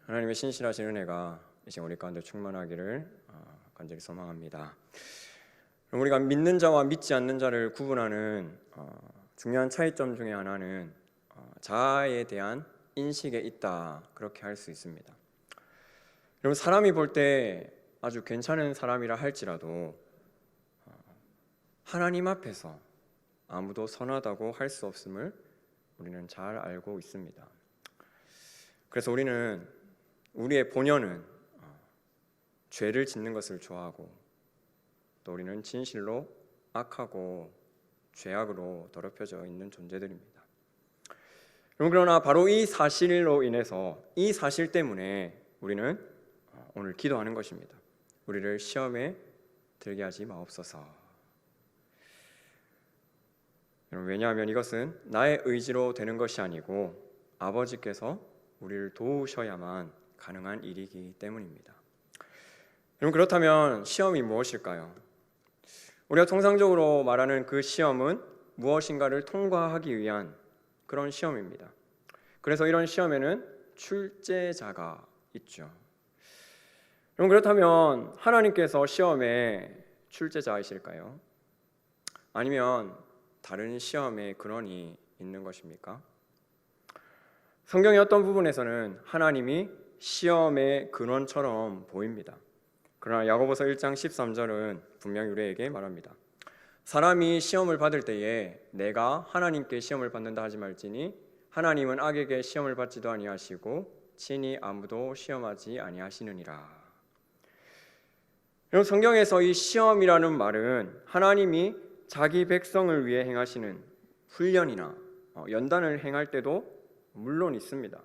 하나님의 신실하신 은혜가 이제 우리 가운데 충만하기를 간절히 소망합니다. 그럼 우리가 믿는 자와 믿지 않는 자를 구분하는 중요한 차이점 중에 하나는 자아에 대한 인식에 있다, 그렇게 할 수 있습니다. 여러분, 사람이 볼 때 아주 괜찮은 사람이라 할지라도 하나님 앞에서 아무도 선하다고 할 수 없음을 우리는 잘 알고 있습니다. 그래서 우리의 본연은 죄를 짓는 것을 좋아하고, 또 우리는 진실로 악하고 죄악으로 더럽혀져 있는 존재들입니다. 그러나 바로 이 사실로 인해서, 이 사실 때문에 우리는 오늘 기도하는 것입니다. 우리를 시험에 들게 하지 마옵소서. 왜냐하면 이것은 나의 의지로 되는 것이 아니고 아버지께서 우리를 도우셔야만 가능한 일이기 때문입니다. 여러분, 그렇다면 시험이 무엇일까요? 우리가 통상적으로 말하는 그 시험은 무엇인가를 통과하기 위한 그런 시험입니다. 그래서 이런 시험에는 출제자가 있죠. 그럼 그렇다면 하나님께서 시험의 출제자이실까요? 아니면 다른 시험의 근원이 있는 것입니까? 성경의 어떤 부분에서는 하나님이 시험의 근원처럼 보입니다. 그러나 야고보서 1장 13절은 분명히 우리에게 말합니다. 사람이 시험을 받을 때에 내가 하나님께 시험을 받는다 하지 말지니 하나님은 악에게 시험을 받지도 아니하시고 친히 아무도 시험하지 아니하시느니라. 여러분, 성경에서 이 시험이라는 말은 하나님이 자기 백성을 위해 행하시는 훈련이나 연단을 행할 때도 물론 있습니다.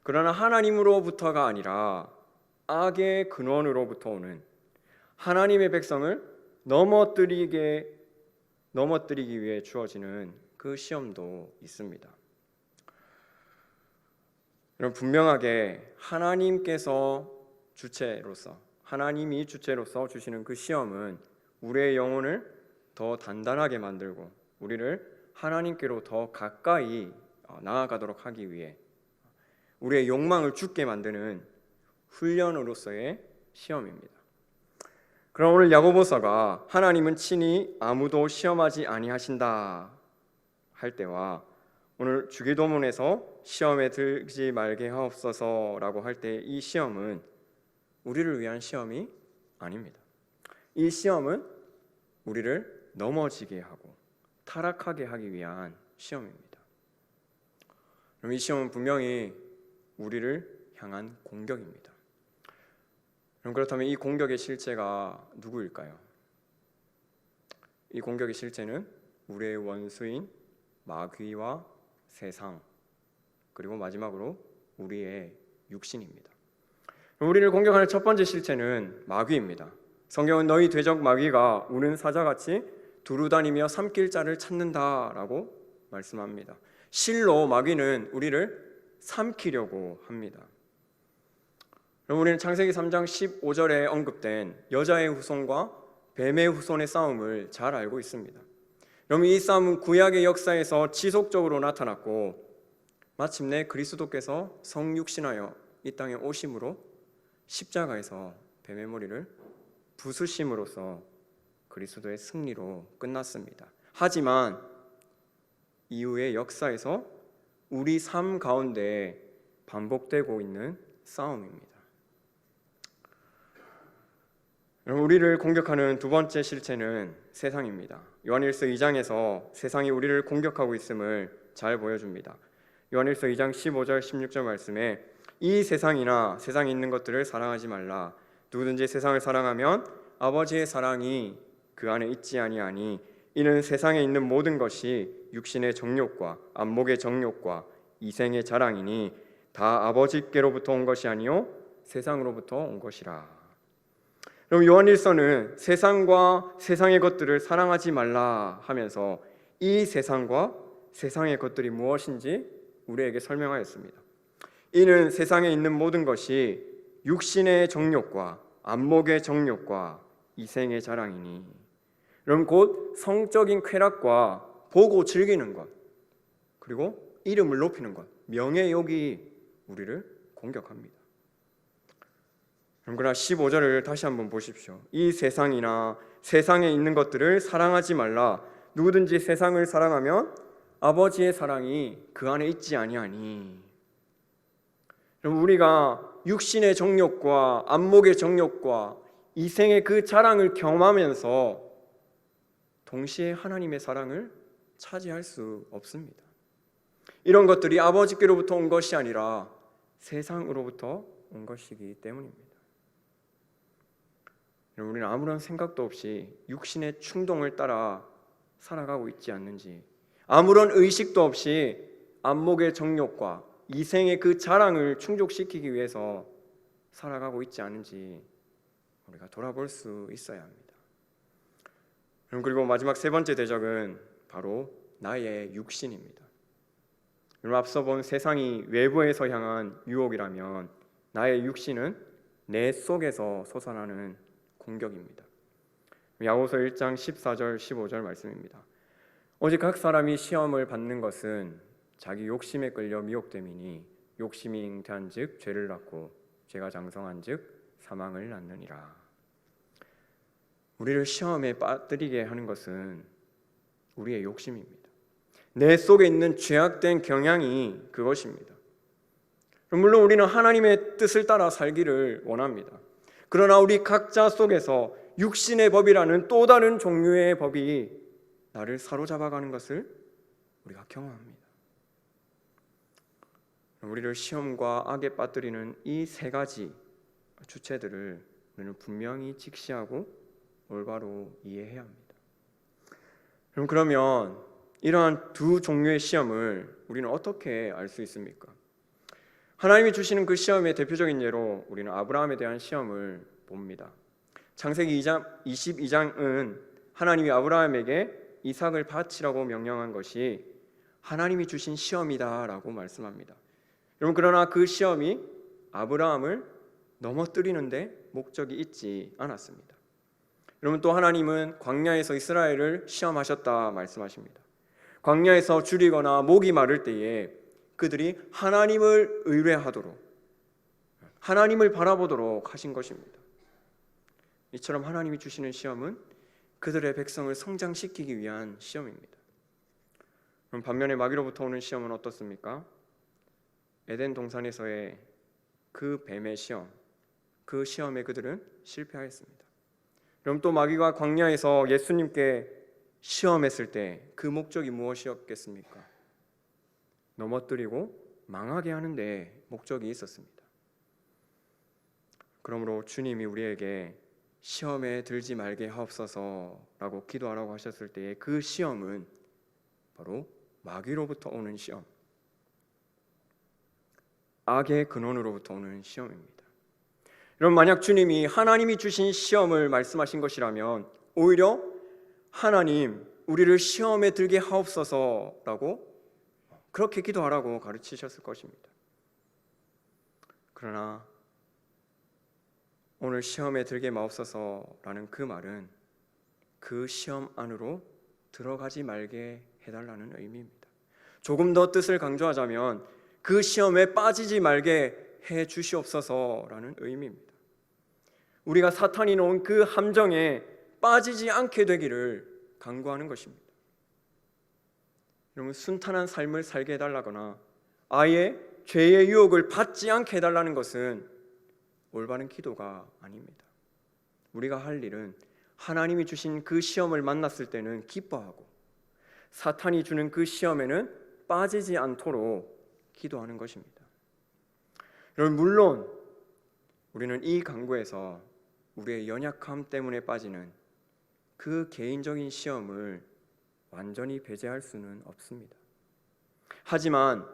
그러나 하나님으로부터가 아니라 악의 근원으로부터 오는 하나님의 백성을 넘어뜨리기 위해 주어지는 그 시험도 있습니다. 여러분, 분명하게 하나님이 주체로서 주시는 그 시험은 우리의 영혼을 더 단단하게 만들고 우리를 하나님께로 더 가까이 나아가도록 하기 위해 우리의 욕망을 죽게 만드는 훈련으로서의 시험입니다. 그럼 오늘 야고보서가 하나님은 친히 아무도 시험하지 아니하신다 할 때와 오늘 주기도문에서 시험에 들지 말게 하옵소서라고 할 때 이 시험은 우리를 위한 시험이 아닙니다. 이 시험은 우리를 넘어지게 하고 타락하게 하기 위한 시험입니다. 그럼 이 시험은 분명히 우리를 향한 공격입니다. 그럼 그렇다면 이 공격의 실체가 누구일까요? 이 공격의 실체는 우리의 원수인 마귀와 세상, 그리고 마지막으로 우리의 육신입니다. 우리를 공격하는 첫 번째 실체는 마귀입니다. 성경은 너희 대적 마귀가 우는 사자같이 두루다니며 삼킬 자를 찾는다라고 말씀합니다. 실로 마귀는 우리를 삼키려고 합니다. 우리는 창세기 3장 15절에 언급된 여자의 후손과 뱀의 후손의 싸움을 잘 알고 있습니다. 여러분, 이 싸움은 구약의 역사에서 지속적으로 나타났고 마침내 그리스도께서 성육신하여 이 땅에 오심으로 십자가에서 뱀의 머리를 부수심으로써 그리스도의 승리로 끝났습니다. 하지만 이후의 역사에서 우리 삶 가운데 반복되고 있는 싸움입니다. 우리를 공격하는 두 번째 실체는 세상입니다. 요한일서 2장에서 세상이 우리를 공격하고 있음을 잘 보여줍니다. 요한일서 2장 15절 16절 말씀에 이 세상이나 세상에 있는 것들을 사랑하지 말라. 누구든지 세상을 사랑하면 아버지의 사랑이 그 안에 있지 아니하니 이는 세상에 있는 모든 것이 육신의 정욕과 안목의 정욕과 이생의 자랑이니 다 아버지께로부터 온 것이 아니요 세상으로부터 온 것이라. 그럼 요한일서는 세상과 세상의 것들을 사랑하지 말라 하면서 이 세상과 세상의 것들이 무엇인지 우리에게 설명하였습니다. 이는 세상에 있는 모든 것이 육신의 정욕과 안목의 정욕과 이생의 자랑이니, 그럼 곧 성적인 쾌락과 보고 즐기는 것, 그리고 이름을 높이는 것, 명예욕이 우리를 공격합니다. 그러나 15절을 다시 한번 보십시오. 이 세상이나 세상에 있는 것들을 사랑하지 말라. 누구든지 세상을 사랑하면 아버지의 사랑이 그 안에 있지 아니하니. 그럼 우리가 육신의 정욕과 안목의 정욕과 이생의 그 자랑을 경험하면서 동시에 하나님의 사랑을 차지할 수 없습니다. 이런 것들이 아버지께로부터 온 것이 아니라 세상으로부터 온 것이기 때문입니다. 우리는 아무런 생각도 없이 육신의 충동을 따라 살아가고 있지 않는지, 아무런 의식도 없이 안목의 정욕과 이생의 그 자랑을 충족시키기 위해서 살아가고 있지 않은지 우리가 돌아볼 수 있어야 합니다. 그리고 마지막 세 번째 대적은 바로 나의 육신입니다. 앞서 본 세상이 외부에서 향한 유혹이라면 나의 육신은 내 속에서 솟아나는 공격입니다. 야고보서 1장 14절 15절 말씀입니다. 오직 각 사람이 시험을 받는 것은 자기 욕심에 끌려 미혹됨이니 욕심이 잉태한즉 죄를 낳고 죄가 장성한즉 사망을 낳느니라. 우리를 시험에 빠뜨리게 하는 것은 우리의 욕심입니다. 내 속에 있는 죄악된 경향이 그것입니다. 물론 우리는 하나님의 뜻을 따라 살기를 원합니다. 그러나 우리 각자 속에서 육신의 법이라는 또 다른 종류의 법이 나를 사로잡아가는 것을 우리가 경험합니다. 우리를 시험과 악에 빠뜨리는 이 세 가지 주체들을 우리는 분명히 직시하고 올바로 이해해야 합니다. 그러면 이러한 두 종류의 시험을 우리는 어떻게 알 수 있습니까? 하나님이 주시는 그 시험의 대표적인 예로 우리는 아브라함에 대한 시험을 봅니다. 창세기 22장은 하나님이 아브라함에게 이삭을 바치라고 명령한 것이 하나님이 주신 시험이다라고 말씀합니다. 여러분, 그러나 그 시험이 아브라함을 넘어뜨리는데 목적이 있지 않았습니다. 여러분, 또 하나님은 광야에서 이스라엘을 시험하셨다 말씀하십니다. 광야에서 줄이거나 목이 마를 때에 그들이 하나님을 의뢰하도록, 하나님을 바라보도록 하신 것입니다. 이처럼 하나님이 주시는 시험은 그들의 백성을 성장시키기 위한 시험입니다. 그럼 반면에 마귀로부터 오는 시험은 어떻습니까? 에덴 동산에서의 그 뱀의 시험, 그 시험에 그들은 실패하였습니다. 그럼 또 마귀가 광야에서 예수님께 시험했을 때 그 목적이 무엇이었겠습니까? 넘어뜨리고 망하게 하는 데 목적이 있었습니다. 그러므로 주님이 우리에게 시험에 들지 말게 하옵소서라고 기도하라고 하셨을 때의 그 시험은 바로 마귀로부터 오는 시험, 악의 근원으로부터 오는 시험입니다. 여러분, 만약 주님이 하나님이 주신 시험을 말씀하신 것이라면 오히려 하나님, 우리를 시험에 들게 하옵소서라고 그렇게 기도하라고 가르치셨을 것입니다. 그러나 오늘 시험에 들게 마옵소서라는 그 말은 그 시험 안으로 들어가지 말게 해달라는 의미입니다. 조금 더 뜻을 강조하자면 그 시험에 빠지지 말게 해 주시옵소서라는 의미입니다. 우리가 사탄이 놓은 그 함정에 빠지지 않게 되기를 간구하는 것입니다. 여러분, 순탄한 삶을 살게 해달라거나 아예 죄의 유혹을 받지 않게 해달라는 것은 올바른 기도가 아닙니다. 우리가 할 일은 하나님이 주신 그 시험을 만났을 때는 기뻐하고 사탄이 주는 그 시험에는 빠지지 않도록 기도하는 것입니다. 여러분, 물론 우리는 이 간구에서 우리의 연약함 때문에 빠지는 그 개인적인 시험을 완전히 배제할 수는 없습니다. 하지만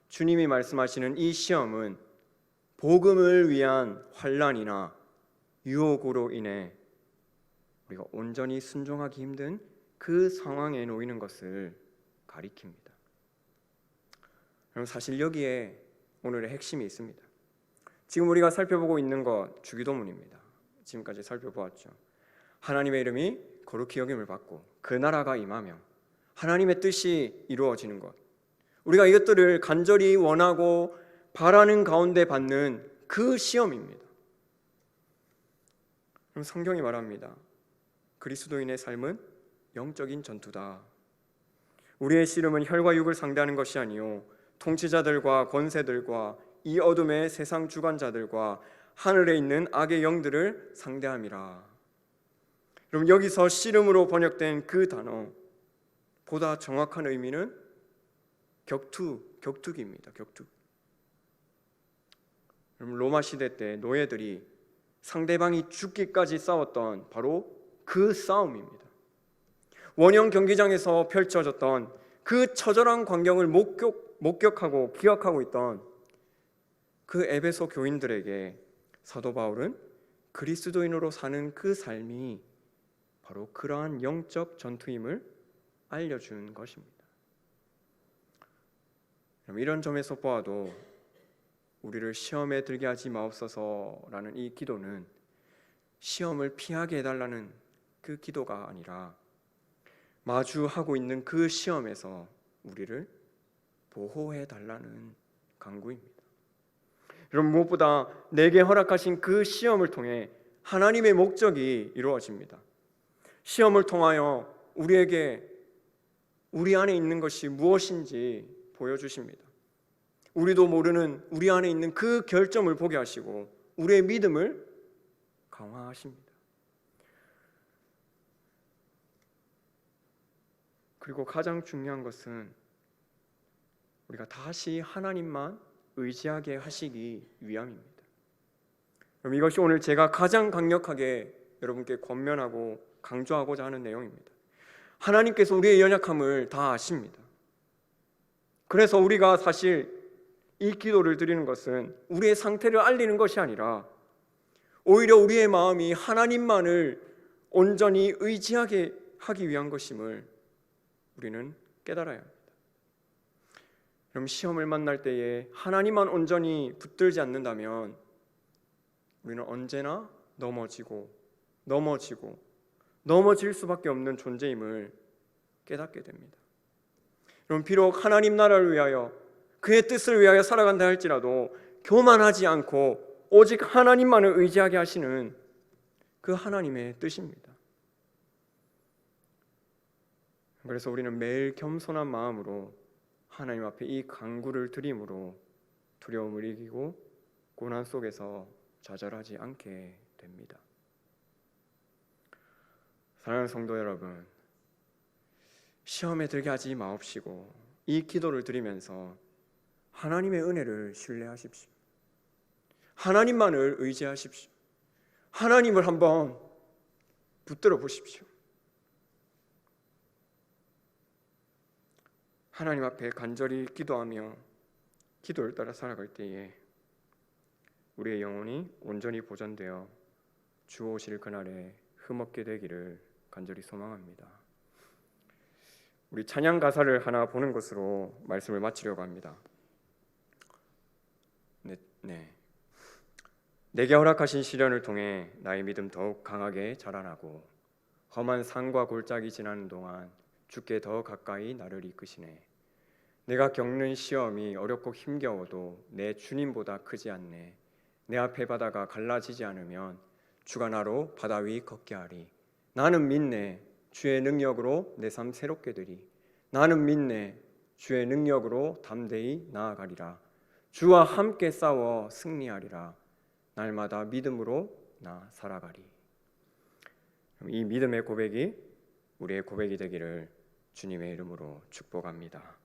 주님이 말씀하시는 이 시험은 복음을 위한 환난이나 유혹으로 인해 우리가 온전히 순종하기 힘든 그 상황에 놓이는 것을 가리킵니다. 여러분, 사실 여기에 오늘의 핵심이 있습니다. 지금 우리가 살펴보고 있는 것 주기도문입니다. 지금까지 살펴보았죠. 하나님의 이름이 거룩히 여김을 받고 그 나라가 임하며 하나님의 뜻이 이루어지는 것, 우리가 이것들을 간절히 원하고 바라는 가운데 받는 그 시험입니다. 그럼 성경이 말합니다. 그리스도인의 삶은 영적인 전투다. 우리의 씨름은 혈과 육을 상대하는 것이 아니요 통치자들과 권세들과 이 어둠의 세상 주관자들과 하늘에 있는 악의 영들을 상대함이라. 그럼 여기서 씨름으로 번역된 그 단어, 보다 정확한 의미는 격투기입니다. 격투. 그럼 로마 시대 때 노예들이 상대방이 죽기까지 싸웠던 바로 그 싸움입니다. 원형 경기장에서 펼쳐졌던 그 처절한 광경을 목격하고 기억하고 있던 그 에베소 교인들에게 사도 바울은 그리스도인으로 사는 그 삶이 바로 그러한 영적 전투임을 알려준 것입니다. 그럼 이런 점에서 보아도 우리를 시험에 들게 하지 마옵소서라는 이 기도는 시험을 피하게 해달라는 그 기도가 아니라 마주하고 있는 그 시험에서 우리를 보호해달라는 간구입니다. 여러분, 무엇보다 내게 허락하신 그 시험을 통해 하나님의 목적이 이루어집니다. 시험을 통하여 우리에게 우리 안에 있는 것이 무엇인지 보여주십니다. 우리도 모르는 우리 안에 있는 그 결점을 보게 하시고 우리의 믿음을 강화하십니다. 그리고 가장 중요한 것은 우리가 다시 하나님만 의지하게 하시기 위함입니다. 그럼 이것이 오늘 제가 가장 강력하게 여러분께 권면하고 강조하고자 하는 내용입니다. 하나님께서 우리의 연약함을 다 아십니다. 그래서 우리가 사실 이 기도를 드리는 것은 우리의 상태를 알리는 것이 아니라 오히려 우리의 마음이 하나님만을 온전히 의지하게 하기 위한 것임을 우리는 깨달아야 합니다. 그럼 시험을 만날 때에 하나님만 온전히 붙들지 않는다면 우리는 언제나 넘어질 수밖에 없는 존재임을 깨닫게 됩니다. 그럼 비록 하나님 나라를 위하여 그의 뜻을 위하여 살아간다 할지라도 교만하지 않고 오직 하나님만을 의지하게 하시는 그 하나님의 뜻입니다. 그래서 우리는 매일 겸손한 마음으로 하나님 앞에 이 간구를 드림으로 두려움을 이기고 고난 속에서 좌절하지 않게 됩니다. 사랑하는 성도 여러분, 시험에 들게 하지 마옵시고 이 기도를 드리면서 하나님의 은혜를 신뢰하십시오. 하나님만을 의지하십시오. 하나님을 한번 붙들어 보십시오. 하나님 앞에 간절히 기도하며 기도를 따라 살아갈 때에 우리의 영혼이 온전히 보존되어 주 오실 그날에 흠없게 되기를 간절히 소망합니다. 우리 찬양 가사를 하나 보는 것으로 말씀을 마치려고 합니다. 네. 내게 허락하신 시련을 통해 나의 믿음 더욱 강하게 자라나고 험한 산과 골짜기 지나는 동안 주께 더 가까이 나를 이끄시네. 내가 겪는 시험이 어렵고 힘겨워도 내 주님보다 크지 않네. 내 앞에 바다가 갈라지지 않으면 주가 나로 바다 위 걷게 하리. 나는 믿네. 주의 능력으로 내 삶 새롭게 되리. 나는 믿네. 주의 능력으로 담대히 나아가리라. 주와 함께 싸워 승리하리라. 날마다 믿음으로 나 살아가리. 이 믿음의 고백이 우리의 고백이 되기를 주님의 이름으로 축복합니다.